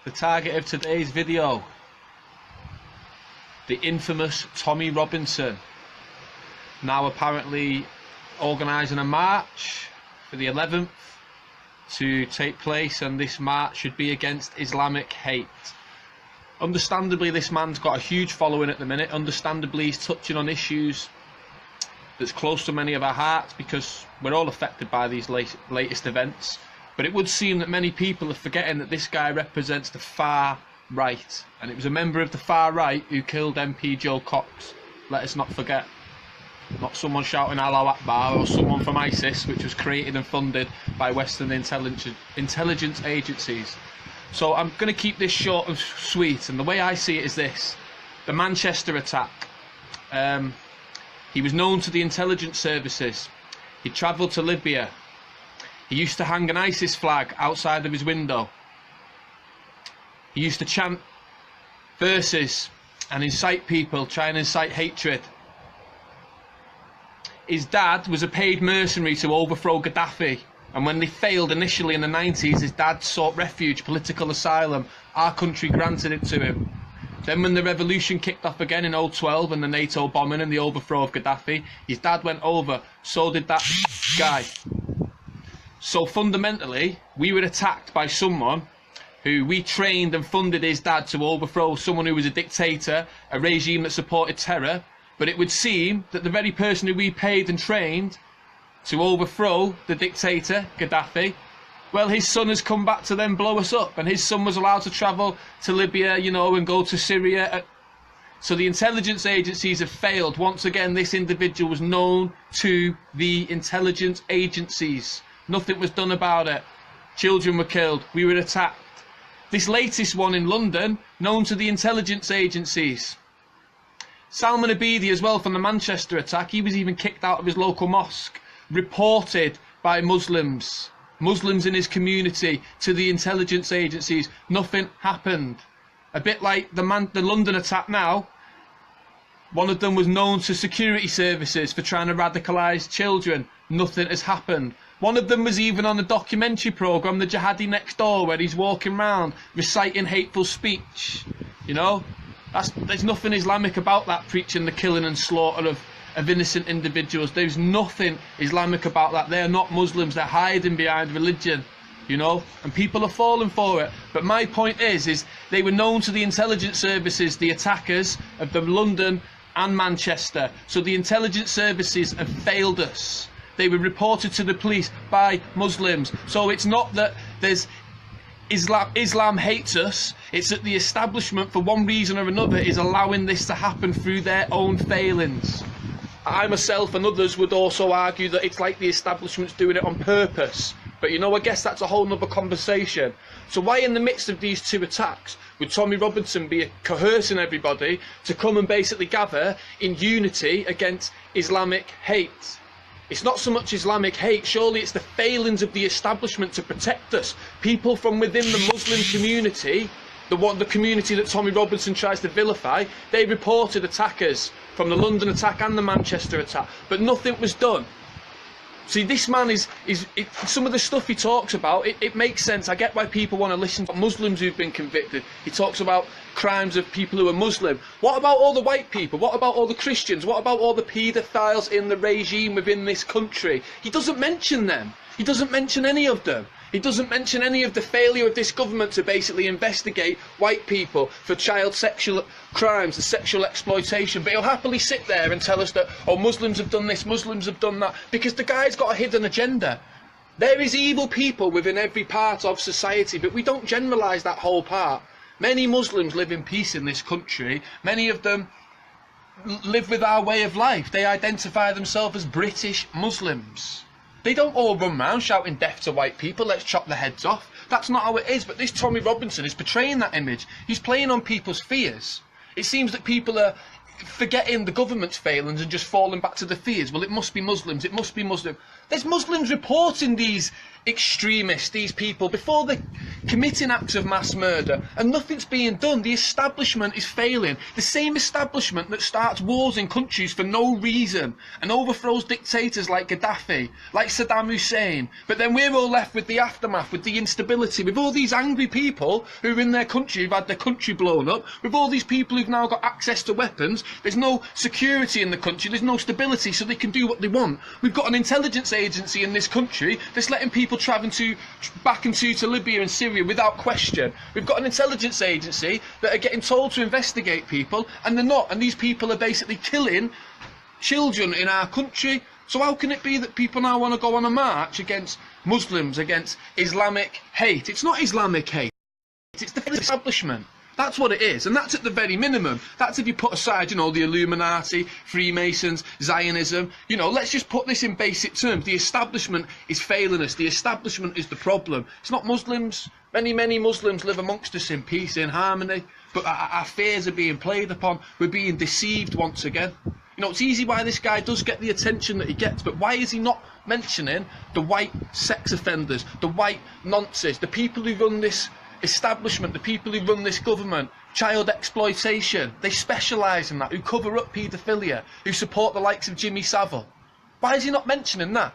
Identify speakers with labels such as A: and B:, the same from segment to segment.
A: The target of today's video, the infamous Tommy Robinson, now apparently organising a march for the 11th to take place, and this march should be against Islamic hate. Understandably, this man's got a huge following at the minute. Understandably, he's touching on issues that's close to many of our hearts because we're all affected by these latest events. But it would seem that many people are forgetting that this guy represents the far right, and it was a member of the far right who killed MP Joe Cox. Let us not forget. Not someone shouting Allahu Akbar or someone from ISIS, which was created and funded by Western intelligence agencies. So I'm going to keep this short and sweet, and the way I see it is this. The Manchester attack. He was known to the intelligence services. He travelled to Libya. He used to hang an ISIS flag outside of his window. He used to chant verses and incite people, try and incite hatred. His dad was a paid mercenary to overthrow Gaddafi, and when they failed initially in the 90s, his dad sought refuge, political asylum. Our country granted it to him. Then when the revolution kicked off again in 2012 and the NATO bombing and the overthrow of Gaddafi, his dad went over, so did that guy. So fundamentally, we were attacked by someone who we trained and funded his dad to overthrow, someone who was a dictator, a regime that supported terror. But it would seem that the very person who we paid and trained to overthrow the dictator, Gaddafi, well, his son has come back to then blow us up, and his son was allowed to travel to Libya, you know, and go to Syria. So the intelligence agencies have failed. Once again, this individual was known to the intelligence agencies. Nothing was done about it. Children were killed. We were attacked. This latest one in London, known to the intelligence agencies. Salman Abedi as well, from the Manchester attack. He was even kicked out of his local mosque. Reported by Muslims in his community to the intelligence agencies. Nothing happened. A bit like the London attack now. One of them was known to security services for trying to radicalise children. Nothing has happened. One of them was even on a documentary programme, The Jihadi Next Door, where he's walking around reciting hateful speech. You know, there's nothing Islamic about that, preaching the killing and slaughter of innocent individuals. There's nothing Islamic about that. They're not Muslims. They're hiding behind religion, you know, and people are falling for it. But my point is they were known to the intelligence services, the attackers of the London and Manchester. So the intelligence services have failed us. They were reported to the police by Muslims. So it's not that there's Islam hates us, it's that the establishment, for one reason or another, is allowing this to happen through their own failings. I myself and others would also argue that it's like the establishment's doing it on purpose. But you know, I guess that's a whole nother conversation. So why in the midst of these two attacks would Tommy Robinson be coercing everybody to come and basically gather in unity against Islamic hate? It's not so much Islamic hate, surely it's the failings of the establishment to protect us. People from within the Muslim community, the community that Tommy Robinson tries to vilify, they reported attackers from the London attack and the Manchester attack, but nothing was done. See, this man some of the stuff he talks about, it makes sense. I get why people want to listen to Muslims who've been convicted. He talks about crimes of people who are Muslim. What about all the white people? What about all the Christians? What about all the paedophiles in the regime within this country? He doesn't mention them. He doesn't mention any of them. He doesn't mention any of the failure of this government to basically investigate white people for child sexual crimes and sexual exploitation. But he'll happily sit there and tell us that, oh, Muslims have done this, Muslims have done that, because the guy's got a hidden agenda. There is evil people within every part of society, but we don't generalise that whole part. Many Muslims live in peace in this country. Many of them live with our way of life. They identify themselves as British Muslims. They don't all run around shouting death to white people, let's chop their heads off. That's not how it is, but this Tommy Robinson is portraying that image. He's playing on people's fears. It seems that people are forgetting the government's failings and just falling back to the fears. Well, it must be Muslims, it must be Muslim. There's Muslims reporting these extremists, these people, before they're committing acts of mass murder, and nothing's being done. The establishment is failing. The same establishment that starts wars in countries for no reason and overthrows dictators like Gaddafi, like Saddam Hussein. But then we're all left with the aftermath, with the instability, with all these angry people who are in their country, who've had their country blown up, with all these people who've now got access to weapons. There's no security in the country, there's no stability, so they can do what they want. We've got an intelligence agency in this country that's letting people travel back into Libya and Syria without question. We've got an intelligence agency that are getting told to investigate people, and they're not, and these people are basically killing children in our country. So how can it be that people now want to go on a march against Muslims, against Islamic hate? It's not Islamic hate, it's the establishment. That's what it is, and that's at the very minimum. That's if you put aside, you know, the Illuminati, Freemasons, Zionism. You know, let's just put this in basic terms. The establishment is failing us. The establishment is the problem. It's not Muslims. Many Muslims live amongst us in peace, in harmony, but our fears are being played upon. We're being deceived once again. You know, it's easy why this guy does get the attention that he gets, but why is he not mentioning the white sex offenders, the white nonces, the people who run this establishment, the people who run this government, child exploitation? They specialise in that, who cover up paedophilia, who support the likes of Jimmy Savile. Why is he not mentioning that?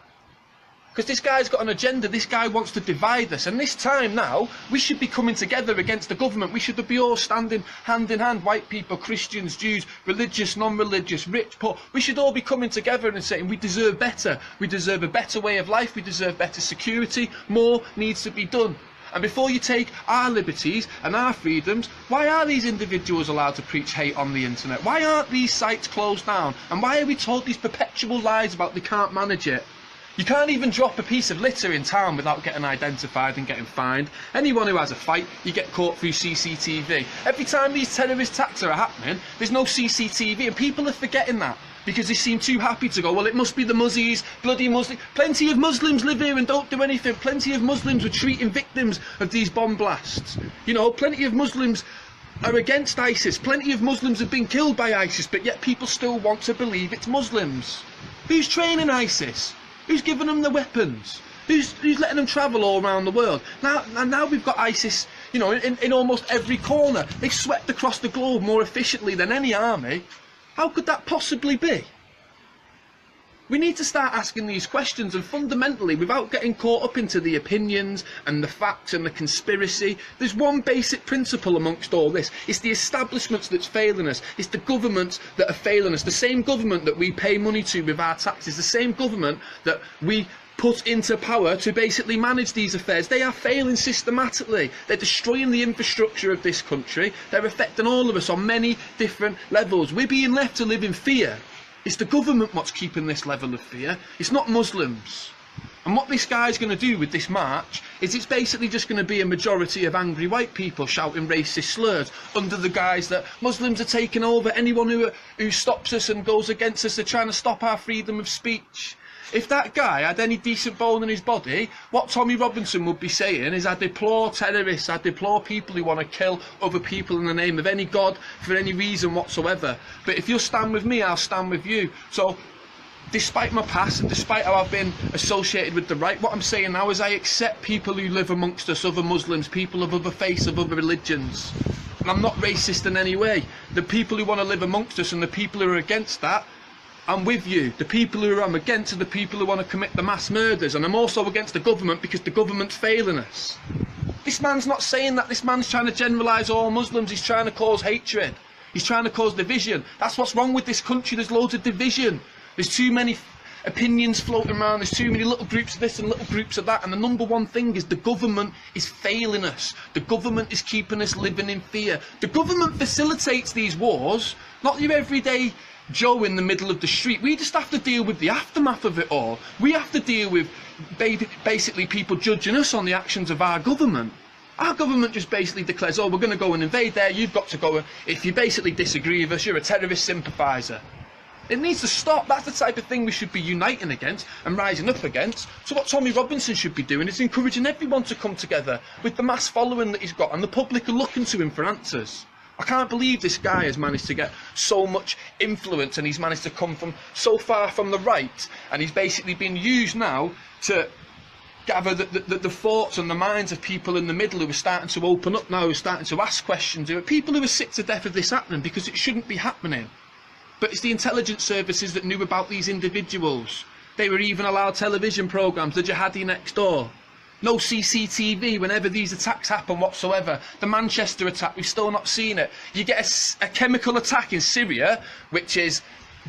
A: Because this guy's got an agenda. This guy wants to divide us, and this time now we should be coming together against the government. We should be all standing hand in hand, white people, Christians, Jews, religious, non-religious, rich, poor. We should all be coming together and saying we deserve better. We deserve a better way of life. We deserve better security. More needs to be done. And before you take our liberties and our freedoms, why are these individuals allowed to preach hate on the internet? Why aren't these sites closed down? And why are we told these perpetual lies about they can't manage it? You can't even drop a piece of litter in town without getting identified and getting fined. Anyone who has a fight, you get caught through CCTV. Every time these terrorist attacks are happening, there's no CCTV, and people are forgetting that, because they seem too happy to go, well, it must be the Muzzies, bloody Muslims. Plenty of Muslims live here and don't do anything. Plenty of Muslims were treating victims of these bomb blasts. You know, plenty of Muslims are against ISIS. Plenty of Muslims have been killed by ISIS, but yet people still want to believe it's Muslims. Who's training ISIS? Who's giving them the weapons? Who's letting them travel all around the world? Now we've got ISIS, you know, in almost every corner. They've swept across the globe more efficiently than any army. How could that possibly be? We need to start asking these questions, and fundamentally, without getting caught up into the opinions and the facts and the conspiracy, there's one basic principle amongst all this. It's the establishments that's failing us. It's the governments that are failing us. The same government that we pay money to with our taxes, the same government that we put into power to basically manage these affairs. They are failing systematically. They're destroying the infrastructure of this country. They're affecting all of us on many different levels. We're being left to live in fear. It's the government what's keeping this level of fear. It's not Muslims. And what this guy's going to do with this march is it's basically just going to be a majority of angry white people shouting racist slurs under the guise that Muslims are taking over. Anyone who stops us and goes against us, they're trying to stop our freedom of speech. If that guy had any decent bone in his body, what Tommy Robinson would be saying is, I deplore terrorists, I deplore people who want to kill other people in the name of any god for any reason whatsoever. But if you'll stand with me, I'll stand with you. So, despite my past and despite how I've been associated with the right, what I'm saying now is I accept people who live amongst us, other Muslims, people of other faiths, of other religions. And I'm not racist in any way. The people who want to live amongst us and the people who are against that, I'm with you. The people who I'm against are the people who want to commit the mass murders, and I'm also against the government because the government's failing us. This man's not saying that. This man's trying to generalise all Muslims. He's trying to cause hatred. He's trying to cause division. That's what's wrong with this country. There's loads of division. There's too many opinions floating around. There's too many little groups of this and little groups of that, and the number one thing is the government is failing us. The government is keeping us living in fear. The government facilitates these wars, not your everyday Joe in the middle of the street. We just have to deal with the aftermath of it all. We have to deal with basically people judging us on the actions of our government. Our government just basically declares, oh, we're going to go and invade there, you've got to go. If you basically disagree with us, you're a terrorist sympathiser. It needs to stop. That's the type of thing we should be uniting against and rising up against. So what Tommy Robinson should be doing is encouraging everyone to come together with the mass following that he's got, and the public are looking to him for answers. I can't believe this guy has managed to get so much influence, and he's managed to come from so far from the right, and he's basically been used now to gather the thoughts and the minds of people in the middle who are starting to open up now, who are starting to ask questions, who are people who are sick to death of this happening because it shouldn't be happening. But it's the intelligence services that knew about these individuals. They were even allowed television programmes, the jihadi next door. No CCTV whenever these attacks happen whatsoever. The Manchester attack, we've still not seen it. You get a chemical attack in Syria, which is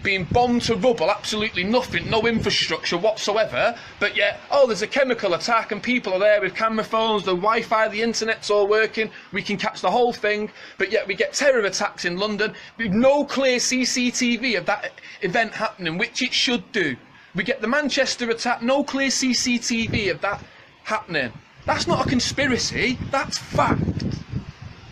A: being bombed to rubble, absolutely nothing, no infrastructure whatsoever, but yet, oh, there's a chemical attack and people are there with camera phones, the Wi-Fi, the internet's all working, we can catch the whole thing, but yet we get terror attacks in London with no clear CCTV of that event happening, which it should do. We get the Manchester attack, no clear CCTV of that happening. That's not a conspiracy, that's fact.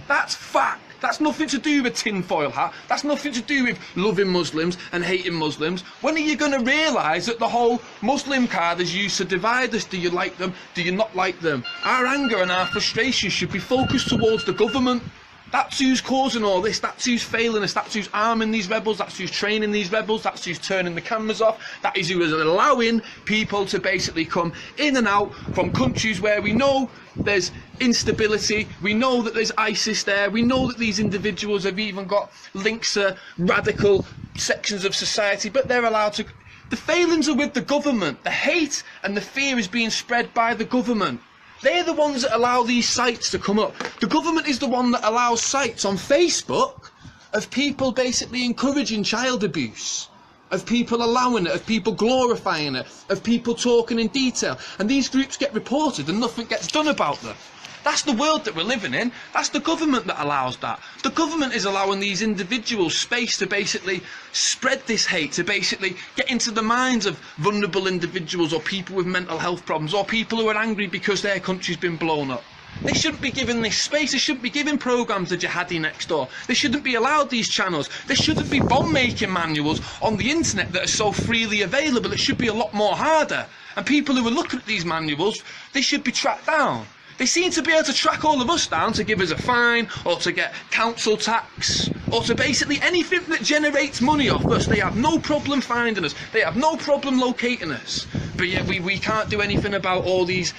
A: That's fact. That's nothing to do with tinfoil hat. That's nothing to do with loving Muslims and hating Muslims. When are you going to realise that the whole Muslim card is used to divide us? Do you like them? Do you not like them? Our anger and our frustration should be focused towards the government. That's who's causing all this, that's who's failing us, that's who's arming these rebels, that's who's training these rebels, that's who's turning the cameras off, that is who is allowing people to basically come in and out from countries where we know there's instability, we know that there's ISIS there, we know that these individuals have even got links to radical sections of society, but they're allowed to... The failings are with the government. The hate and the fear is being spread by the government. They're the ones that allow these sites to come up. The government is the one that allows sites on Facebook of people basically encouraging child abuse, of people allowing it, of people glorifying it, of people talking in detail. And these groups get reported and nothing gets done about them. That's the world that we're living in. That's the government that allows that. The government is allowing these individuals space to basically spread this hate, to basically get into the minds of vulnerable individuals or people with mental health problems or people who are angry because their country's been blown up. They shouldn't be given this space. They shouldn't be giving programmes to jihadi next door. They shouldn't be allowed these channels. There shouldn't be bomb-making manuals on the internet that are so freely available. It should be a lot more harder. And people who are looking at these manuals, they should be tracked down. They seem to be able to track all of us down to give us a fine, or to get council tax, or to basically anything that generates money off us. They have no problem finding us. They have no problem locating us. But yet we can't do anything about all these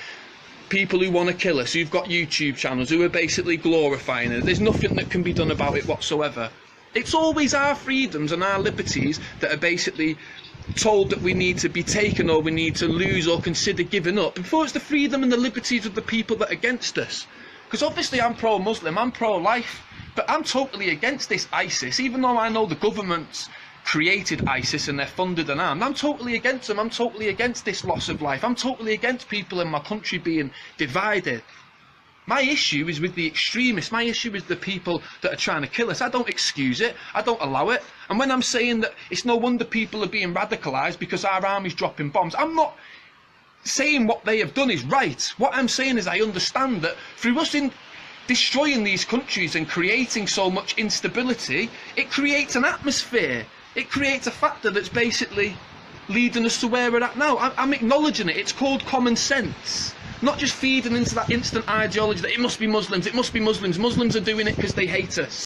A: people who want to kill us, who've got YouTube channels, who are basically glorifying it. There's nothing that can be done about it whatsoever. It's always our freedoms and our liberties that are basically told that we need to be taken or we need to lose or consider giving up, before it's the freedom and the liberties of the people that are against us. Because obviously I'm pro-Muslim, I'm pro-life, but I'm totally against this ISIS, even though I know the government's created ISIS and they're funded and armed. I'm totally against them. I'm totally against this loss of life. I'm totally against people in my country being divided. My issue is with the extremists. My issue is the people that are trying to kill us. I don't excuse it. I don't allow it. And when I'm saying that it's no wonder people are being radicalised because our army's dropping bombs, I'm not saying what they have done is right. What I'm saying is I understand that through us in destroying these countries and creating so much instability, it creates an atmosphere. It creates a factor that's basically leading us to where we're at now. I'm acknowledging it. It's called common sense. Not just feeding into that instant ideology that it must be Muslims, it must be Muslims. Muslims are doing it because they hate us.